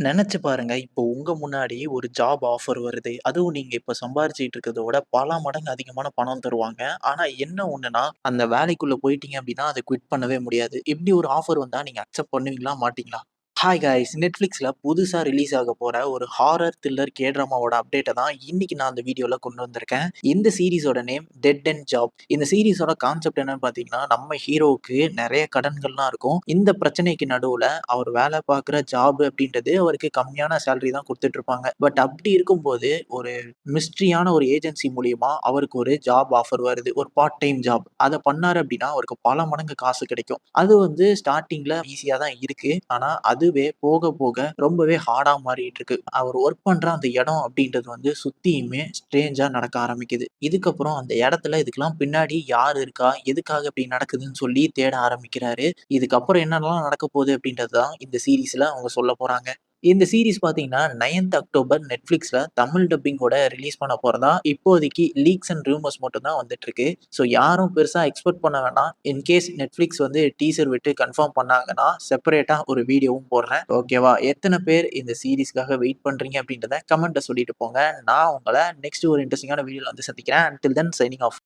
நெனச்சு பாருங்க. இப்போ உங்க முன்னாடி ஒரு ஜாப் ஆஃபர் வருது. அதுவும் நீங்க இப்ப சம்பாரிச்சுட்டு இருக்கிறத விட பல மடங்கு அதிகமான பணம் தருவாங்க. ஆனா என்ன ஒண்ணுன்னா, அந்த வேலைக்குள்ள போயிட்டீங்க அப்டின்னா, அத குவிட் பண்ணவே முடியாது. இப்டி ஒரு ஆஃபர் வந்தா நீங்க அக்செப்ட் பண்ணுவீங்களா? மாட்டீங்களா? Hi guys! Netflixல புதுசா ரிலீஸ் ஆக போற ஒரு ஹாரர், த்ரில்லர், கே-ட்ராமாவோட அப்டேட்ட தான் இன்னைக்கு நான் அந்த வீடியோல கொண்டு வந்திருக்கேன். இந்த சீரிஸோட நேம் டெட் எண்ட் ஜாப். இந்த சீரிஸோட கான்செப்ட் என்னன்னு பார்த்தீங்கன்னா, நம்ம ஹீரோவுக்கு நெறைய கடன்கள்லாம் இருக்கும். இந்த பிரச்சனைக்கு நடுவுல அவர் வேலை பார்க்குற ஜாப் அப்டின்றது அவருக்கு கம்மியான சேலரி தான் குடுத்துட்டு இருப்பாங்க. பட் அப்டி இருக்கும்போது ஒரு மிஸ்ட்ரியான ஒரு ஏஜென்சி மூலியமா அவருக்கு ஒரு ஜாப் ஆஃபர் வருது. ஒரு பார்ட் டைம் ஜாப். அத பண்ணாரு அப்டின்னா, அவருக்கு பல மடங்கு காசு கிடைக்கும். அது வந்து ஸ்டார்ட்டிங்ல ஈஸியா தான் இருக்கு. ஆனா அதுவே போக போக ரொம்பவே ஹார்டா மாறிட்டு இருக்கு. அவர் ஒர்க் பண்ற அந்த இடம் அப்படின்றது வந்து சுத்தியுமே ஸ்ட்ரேஞ்சா நடக்க ஆரம்பிக்குது. இதுக்கப்புறம் அந்த இடத்துல இதுக்கெல்லாம் பின்னாடி யார் இருக்கா? எதுக்காக இப்படி நடக்குதுன்னு சொல்லி தேட ஆரம்பிக்கிறாரு. இதுக்கப்புறம் என்னலாம் நடக்க போகுது அப்படின்றது தான் இந்த சீரிஸ்ல அவங்க சொல்லப் போறாங்க. இந்த சீரிஸ் பார்த்தீங்கன்னா, 9த் அக்டோபர் Netflixல தமிழ் டப்பிங்கோட ரிலீஸ் பண்ண போறதா இப்போதைக்கு லீக்ஸ் அண்ட் ரூமர்ஸ் மட்டும் தான் வந்துட்டு இருக்கு. ஸோ யாரும் பெருசா எக்ஸ்பெக்ட் பண்ண வேணாம். இன்கேஸ் Netflix வந்து டீசர் விட்டு கன்ஃபார்ம் பண்ணாங்கன்னா, செப்பரேட்டா ஒரு வீடியோவும் போடுறேன். ஓகேவா? எத்தன பேர் இந்த சீரிஸ்க்காக வெயிட் பண்றீங்க அப்படின்றத கமெண்ட்ல சொல்லிட்டு போங்க. நான் உங்கள நெக்ஸ்ட் ஒரு இன்ட்ரஸ்டிங்கான வீடியோல வந்து சந்திக்கிறேன். Until then signing off.